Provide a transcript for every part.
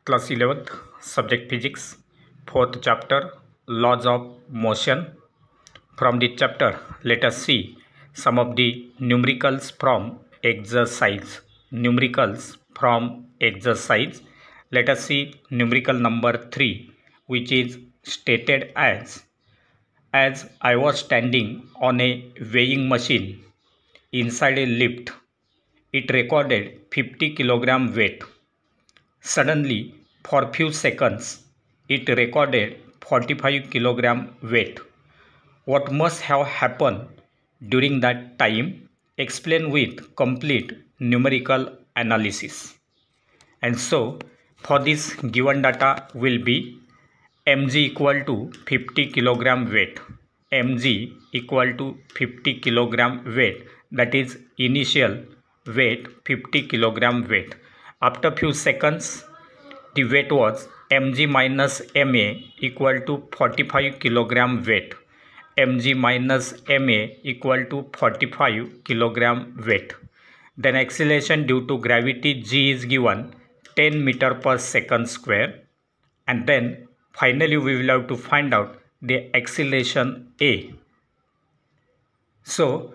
Class 11th, Subject Physics, 4th chapter, Laws of Motion. From this chapter, let us see some of the numericals from exercise. Numericals from exercise. Let us see numerical number 3, which is stated as I was standing on a weighing machine inside a lift, it recorded 50 kilogram weight. Suddenly, for few seconds, it recorded 45 kilogram weight. What must have happened during that time? Explain with complete numerical analysis. And so, for this given data will be mg equal to 50 kilogram weight. Mg equal to 50 kilogram weight, that is initial weight 50 kilogram weight. After few seconds, the weight was mg minus ma equal to 45 kilogram weight. Mg minus ma equal to 45 kilogram weight. Then acceleration due to gravity g is given 10 meter per second square. And then finally we will have to find out the acceleration a. So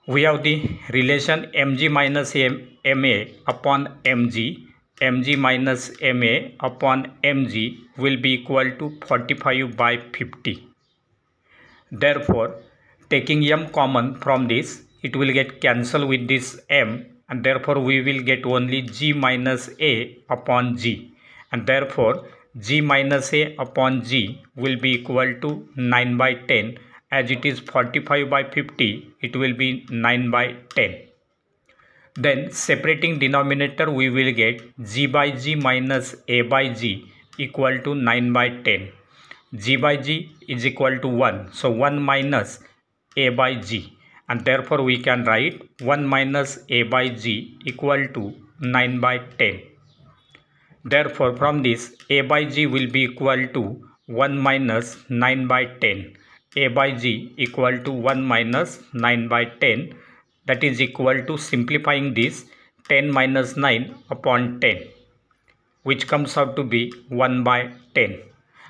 we have the relation mg minus ma upon mg. Mg minus ma upon mg will be equal to 45 by 50. Therefore, taking m common from this, it will get cancelled with this m, and therefore we will get only g minus a upon g, and therefore g minus a upon g will be equal to 9 by 10. As it is 45 by 50, it will be 9 by 10. Then separating denominator, we will get g by g minus a by g equal to 9 by 10. G by g is equal to 1. So 1 minus a by g. And therefore we can write 1 minus a by g equal to 9 by 10. Therefore from this a by g will be equal to 1 minus 9 by 10. A by g equal to 1 minus 9 by 10. That is equal to, simplifying this, 10 minus 9 upon 10, which comes out to be 1 by 10.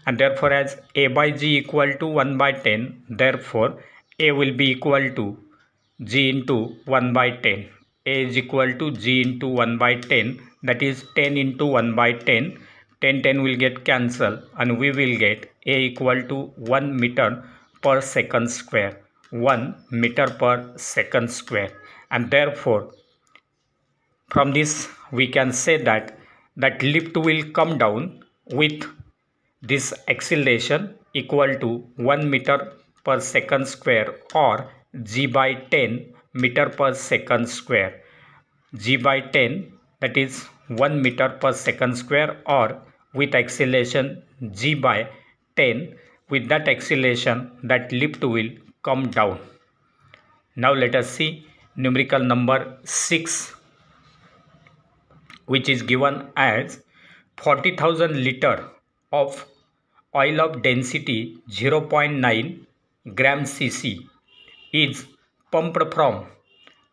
And therefore as a by g equal to 1 by 10, therefore a will be equal to g into 1 by 10. A is equal to g into 1 by 10, that is 10 into 1 by 10. 10 will get cancelled and we will get a equal to 1 meter per second square. 1 meter per second square. And therefore from this we can say that lift will come down with this acceleration equal to 1 meter per second square, or g by 10 meter per second square. G by 10, that is 1 meter per second square, or with acceleration g by 10, with that acceleration that lift will come down. Now let us see numerical number 6, which is given as 40,000 liter of oil of density 0.9 gram cc is pumped from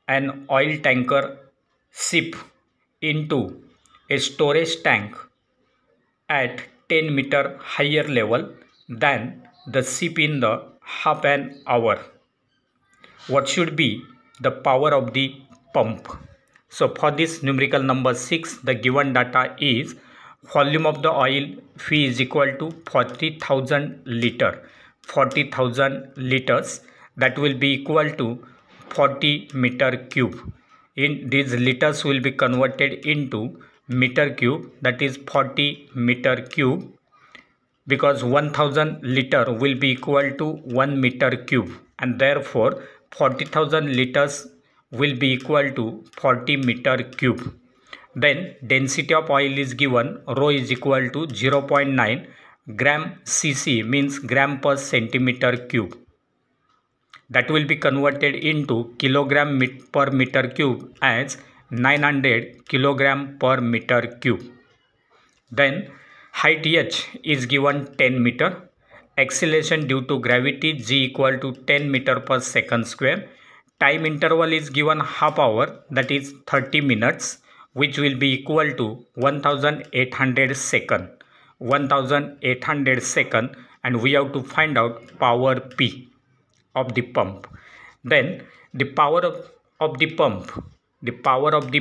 an oil tanker ship into a storage tank at 10 meter higher level than the ship in the half an hour. What should be the power of the pump? So for this numerical number 6, the given data is volume of the oil V is equal to 40,000 liter. 40,000 liters, that will be equal to 40 meter cube. In these liters will be converted into meter cube, that is 40 meter cube, because 1000 liter will be equal to 1 meter cube, and therefore 40,000 liters will be equal to 40 meter cube. Then density of oil is given, rho is equal to 0.9 gram cc, means gram per centimeter cube. That will be converted into kilogram per meter cube as 900 kilogram per meter cube. Then height h is given 10 meter. Acceleration due to gravity g equal to 10 meter per second square. Time interval is given half hour, that is 30 minutes. which will be equal to 1800 second. 1800 second, and we have to find out power P of the pump. Then the power of the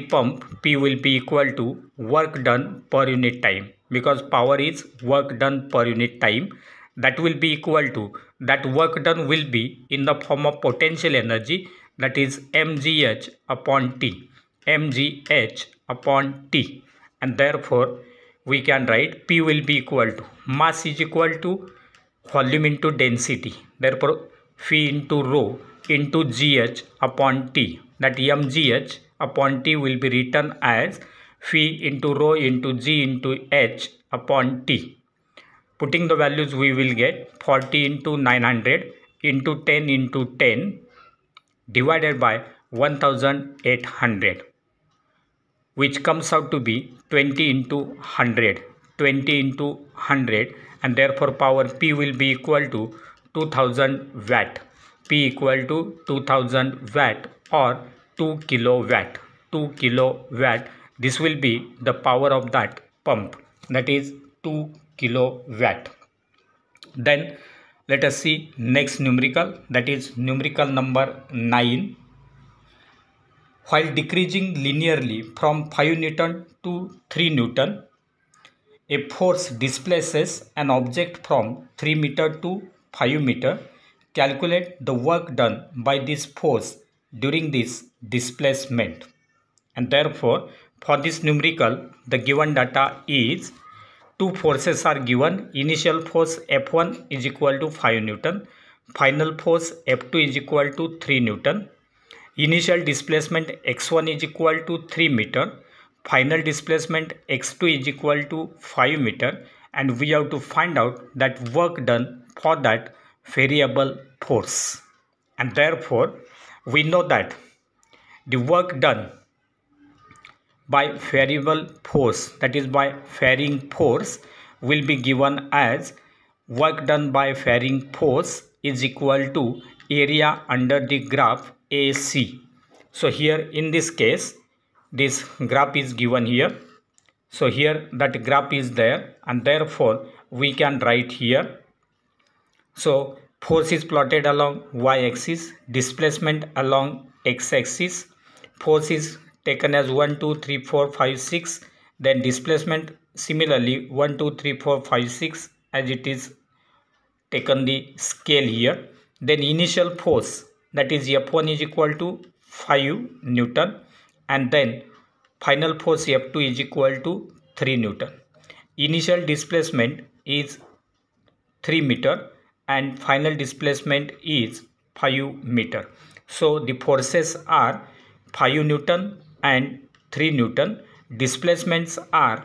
pump P will be equal to work done per unit time, because power is work done per unit time. That will be equal to, that work done will be in the form of potential energy, that is mgh upon T, mgh upon T. And therefore we can write P will be equal to, mass is equal to volume into density, therefore phi into rho into gh upon T, that mgh upon T will be written as phi into rho into g into h upon T. Putting the values, we will get 40 into 900 into 10 into 10 divided by 1800, which comes out to be 20 into 100, 20 into 100, and therefore power P will be equal to 2000 watt. P equal to 2000 watt or 2 kilowatt. 2 kilowatt. This will be the power of that pump, that is 2 kilowatt. Then let us see next numerical, that is numerical number 9. While decreasing linearly from 5 Newton to 3 Newton, a force displaces an object from 3 meter to 5 meter. Calculate the work done by this force during this displacement. And therefore, for this numerical, the given data is, two forces are given. Initial force F1 is equal to 5 Newton. Final force F2 is equal to 3 Newton. Initial displacement x1 is equal to 3 meter. Final displacement x2 is equal to 5 meter. And we have to find out that work done for that variable force. And therefore, we know that the work done by variable force, that is by varying force, will be given as work done by varying force is equal to area under the graph AC. So here in this case, this graph is given here. So here that graph is there, and therefore we can write here. So force is plotted along y-axis, displacement along x-axis. Force is taken as 1 2 3 4 5 6, then displacement similarly 1 2 3 4 5 6, as it is taken the scale here. Then initial force, that is F1 is equal to 5 Newton, and then final force F2 is equal to 3 Newton. Initial displacement is 3 meter and final displacement is 5 meter. So the forces are 5 Newton and 3 Newton. Displacements are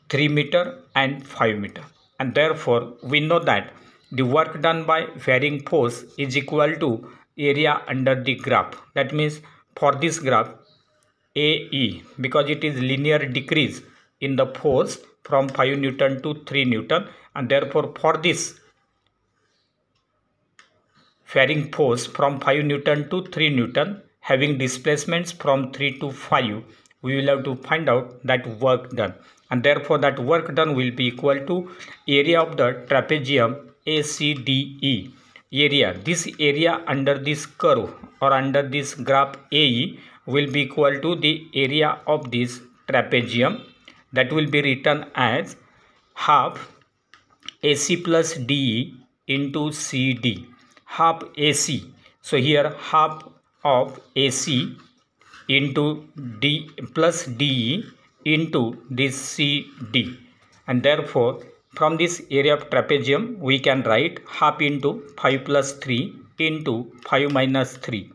3 meter and 5 meter. And therefore, we know that the work done by varying force is equal to area under the graph. That means for this graph, AE, because it is linear decrease in the force from 5 Newton to 3 Newton, and therefore for this varying force from 5 Newton to 3 Newton, having displacements from 3 to 5, we will have to find out that work done. And therefore that work done will be equal to area of the trapezium ACDE. Area, this area under this curve or under this graph AE will be equal to the area of this trapezium. That will be written as half AC plus DE into CD. Half AC. So here half of AC into D plus DE into this CD, and therefore from this area of trapezium we can write half into 5 plus 3 into 5 minus 3,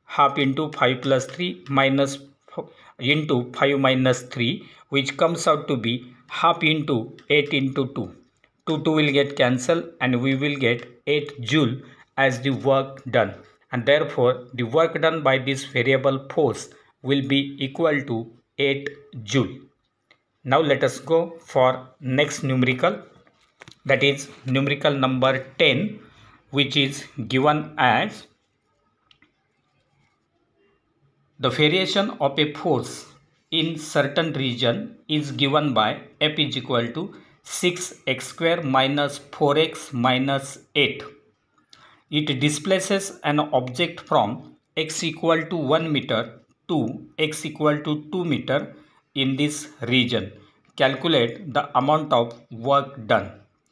half into 5 plus 3 minus into 5 minus 3, which comes out to be half into 8 into 2. 2 will get cancelled and we will get 8 joule as the work done. And therefore the work done by this variable force will be equal to 8 joule. Now let us go for next numerical, that is numerical number 10, which is given as the variation of a force in certain region is given by f is equal to 6x square minus 4x minus 8. It displaces an object from x equal to 1 meter to x equal to 2 meter in this region. Calculate the amount of work done.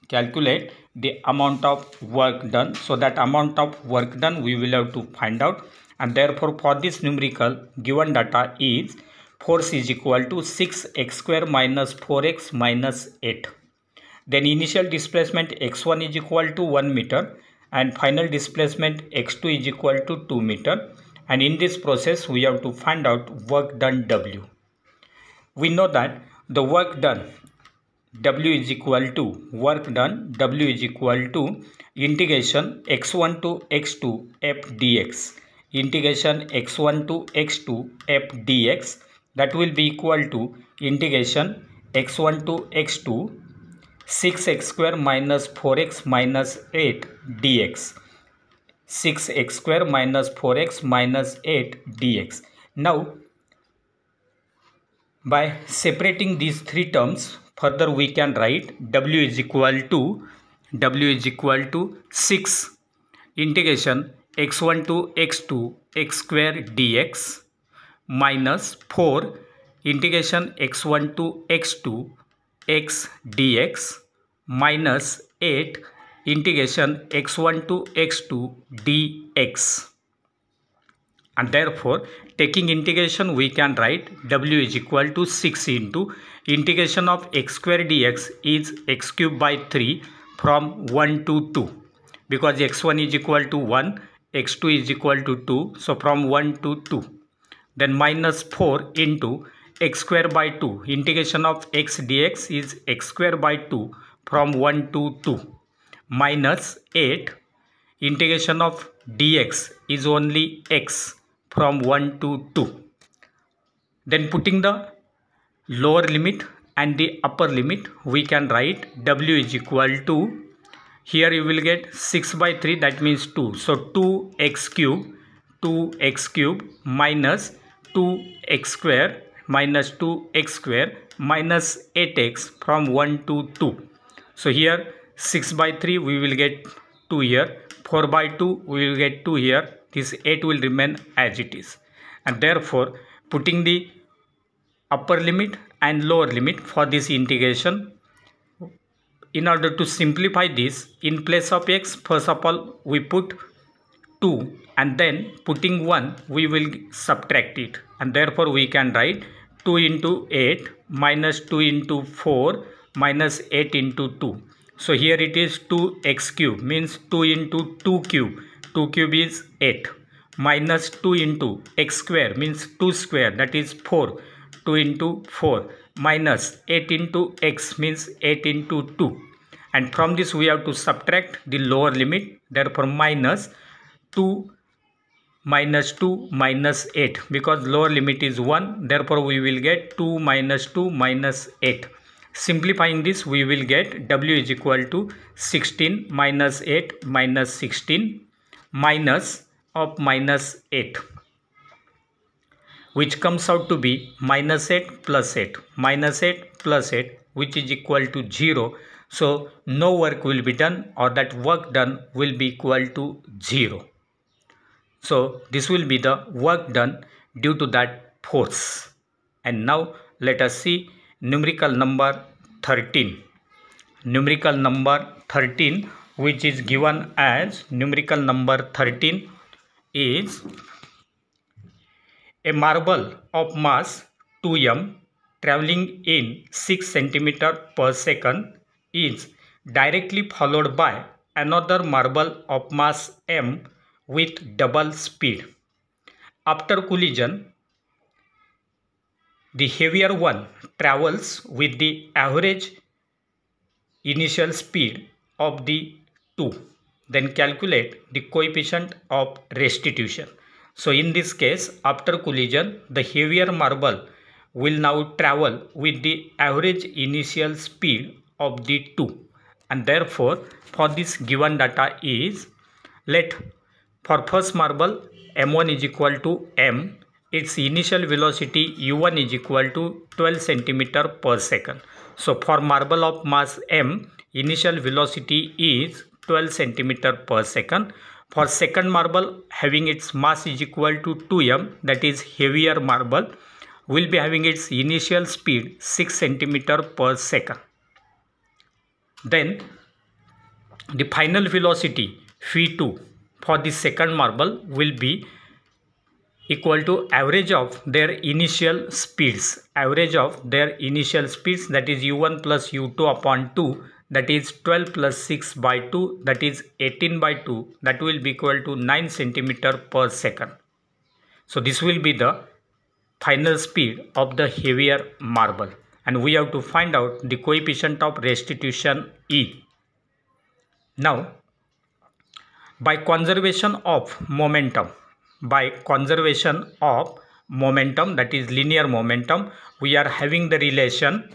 Calculate the amount of work done. So that amount of work done we will have to find out, and therefore for this numerical given data is force is equal to 6x square minus 4x minus 8. Then initial displacement x1 is equal to 1 meter and final displacement x2 is equal to 2 meter, and in this process we have to find out work done W. We know that the work done W is equal to work done W is equal to integration x1 to x2 f dx, integration x1 to x2 f dx, that will be equal to integration x1 to x2 6x square minus 4x minus 8 dx, 6x square minus 4x minus 8 dx. Now by separating these three terms, further we can write W is equal to 6 integration x1 to x2 x square dx minus 4 integration x1 to x2 x dx minus 8 integration x1 to x2 dx, and therefore taking integration we can write W is equal to 6 into integration of x square dx is x cube by 3 from 1 to 2, because x1 is equal to 1, x2 is equal to 2, so from 1 to 2. Then minus 4 into x square by 2, integration of x dx is x square by 2 from 1 to 2, minus 8 integration of dx is only x from 1 to 2. Then putting the lower limit and the upper limit, we can write W is equal to, here you will get 6 by 3, that means 2, so 2x cube minus 2x square minus 2x square minus 8x from 1 to 2. So here 6 by 3 we will get 2 here, 4 by 2 we will get 2 here, this 8 will remain as it is, and therefore putting the upper limit and lower limit for this integration, in order to simplify this, in place of x, first of all we put 2 and then putting 1 we will subtract it, and therefore we can write 2 into 8 minus 2 into 4 minus 8 into 2. So here it is 2x cube, means 2 into 2 cube, 2 cube is 8, minus 2 into x square means 2 square, that is 4, 2 into 4 minus 8 into x means 8 into 2, and from this we have to subtract the lower limit, therefore minus 2 minus 2 minus 8, because lower limit is 1, therefore we will get 2 minus 2 minus 8. Simplifying this we will get W is equal to 16 minus 8 minus 16 minus of minus 8, which comes out to be minus 8 plus 8, minus 8 plus 8, which is equal to 0. So no work will be done, or that work done will be equal to 0. So this will be the work done due to that force. And now let us see numerical number 13. Numerical number 13, which is given as numerical number 13 is a marble of mass 2m traveling in 6 cm per second is directly followed by another marble of mass m with double speed. After collision, the heavier one travels with the average initial speed of the two. Then calculate the coefficient of restitution. So in this case, after collision, the heavier marble will now travel with the average initial speed of the two, and therefore for this given data is, let for first marble m1 is equal to m, its initial velocity u1 is equal to 12 centimeter per second. So for marble of mass m, initial velocity is 12 centimeter per second. For second marble having its mass is equal to 2m, that is heavier marble, will be having its initial speed 6 centimeter per second. Then the final velocity v2 for the second marble will be equal to average of their initial speeds. Average of their initial speeds, that is u1 plus u2 upon 2, that is 12 plus 6 by 2, that is 18 by 2, that will be equal to 9 centimeter per second. So this will be the final speed of the heavier marble, and we have to find out the coefficient of restitution E. Now, by conservation of momentum, that is linear momentum, we are having the relation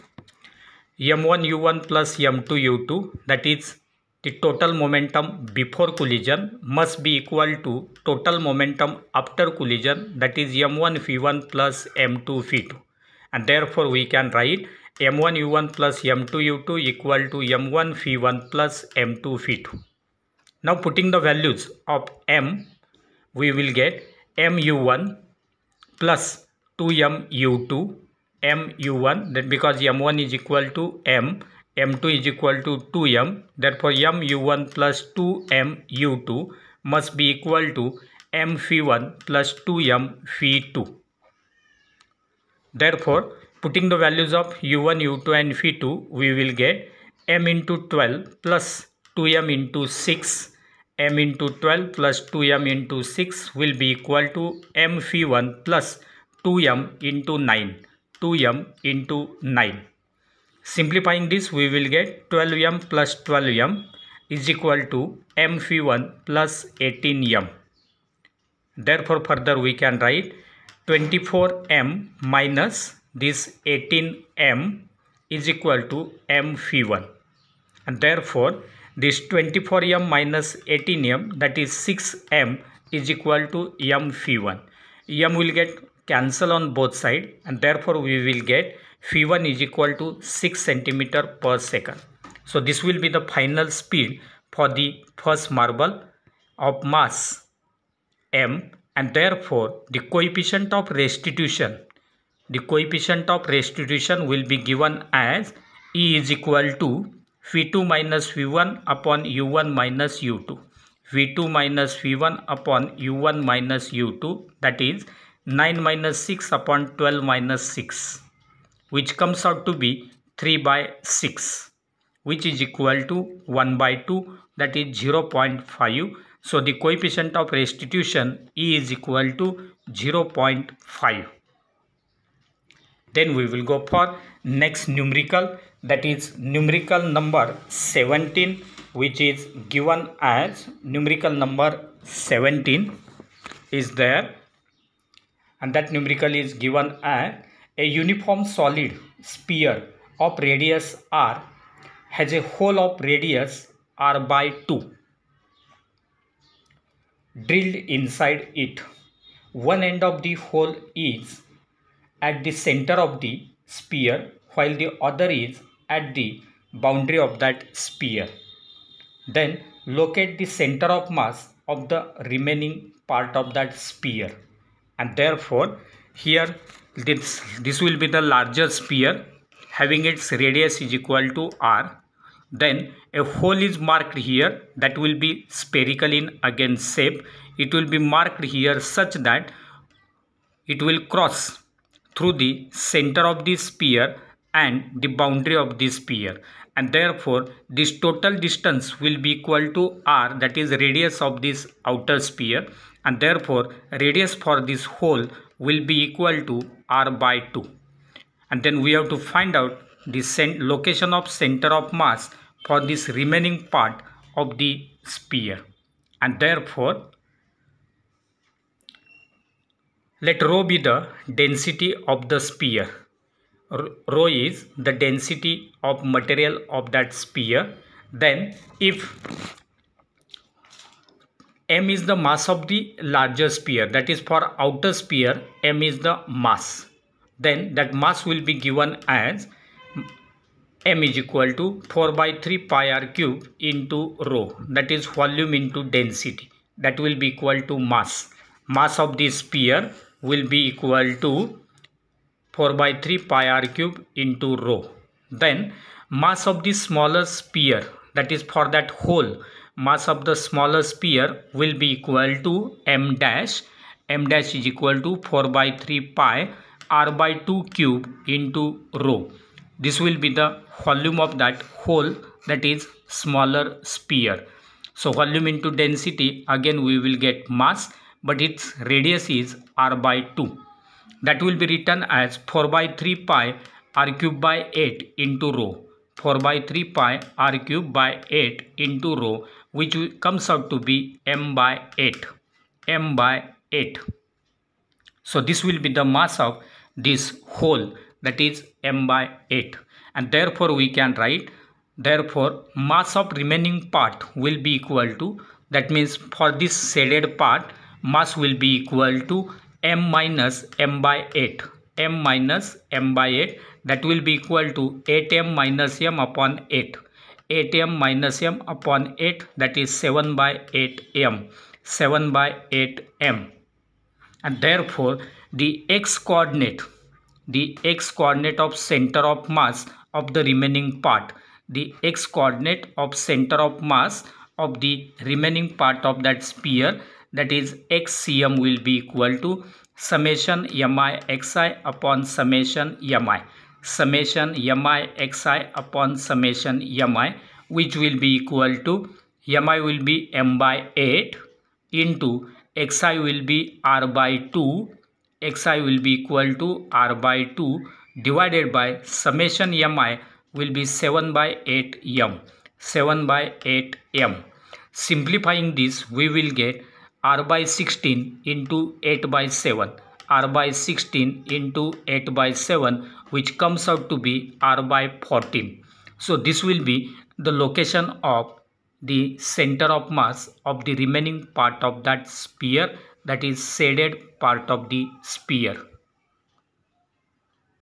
m1 u1 plus m2 u2, that is the total momentum before collision must be equal to total momentum after collision, that is m1 v1 plus m2 v2, and therefore we can write m1 u1 plus m2 u2 equal to m1 v1 plus m2 v2. Now putting the values of m, we will get mu1 plus 2m u2, mu1, then because m1 is equal to m, m2 is equal to 2m, therefore mu1 plus 2m u2 must be equal to m v1 plus 2m v2. Therefore, putting the values of u1, u2 and v2, we will get m into 12 plus 2m into 6, m into 12 plus 2m into 6 will be equal to m v1 plus 2m into 9, 2m into 9. Simplifying this, we will get 12m plus 12m is equal to m v1 plus 18m. Therefore, further we can write 24m minus this 18m is equal to m v1, and therefore this 24m minus 18m, that is 6m, is equal to m v1. M will get cancel on both sides, and therefore we will get v1 is equal to 6 centimeter per second. So this will be the final speed for the first marble of mass m, and therefore the coefficient of restitution will be given as E is equal to v2 minus v1 upon u1 minus u2, v2 minus v1 upon u1 minus u2, that is 9 minus 6 upon 12 minus 6, which comes out to be 3 by 6, which is equal to 1 by 2, that is 0.5. So the coefficient of restitution E is equal to 0.5. Then we will go for next numerical, that is numerical number 17, which is given as numerical number 17 is there, and that numerical is given as a uniform solid sphere of radius r has a hole of radius r by 2 drilled inside it. One end of the hole is at the center of the sphere, while the other is at the boundary of that sphere. Then locate the center of mass of the remaining part of that sphere, and therefore here this will be the larger sphere having its radius is equal to r. Then a hole is marked here that will be spherical in again shape. It will be marked here such that it will cross through the center of the sphere and the boundary of the sphere, and therefore this total distance will be equal to r, that is radius of this outer sphere, and therefore radius for this hole will be equal to r by 2. And then we have to find out the location of center of mass for this remaining part of the sphere, and therefore let rho be the density of the sphere. Rho is the density of material of that sphere. Then if m is the mass of the larger sphere, that is for outer sphere m is the mass. Then that mass will be given as m is equal to 4 by 3 pi r cube into rho, that is volume into density, that will be equal to mass. Mass of the sphere will be equal to 4 by 3 pi r cube into rho. Then mass of the smaller sphere, that is for that hole, mass of the smaller sphere will be equal to m dash. M dash is equal to 4 by 3 pi r by 2 cube into rho. This will be the volume of that hole, that is smaller sphere. So volume into density, again we will get mass, but its radius is r by 2. That will be written as 4 by 3 pi r cube by 8 into rho. 4 by 3 pi r cube by 8 into rho, which comes out to be m by 8. M by 8. So this will be the mass of this hole, that is m by 8. And therefore we can write, therefore mass of remaining part will be equal to, that means for this shaded part, mass will be equal to m minus m by 8. M minus m by 8, that will be equal to 8m minus m upon 8. 8m minus m upon 8, that is 7 by 8m. 7 by 8m. And therefore the x coordinate of center of mass of the remaining part, the x coordinate of center of mass of the remaining part of that sphere, that is xcm, will be equal to summation mi xi upon summation mi. Summation mi xi upon summation mi, which will be equal to mi will be m by 8 into xi will be r by 2. Xi will be equal to r by 2 divided by summation mi will be 7 by 8 m. 7 by 8 m. Simplifying this, we will get r by 16 into 8 by 7. R by 16 into 8 by 7, which comes out to be r by 14. So this will be the location of the center of mass of the remaining part of that sphere, that is shaded part of the sphere.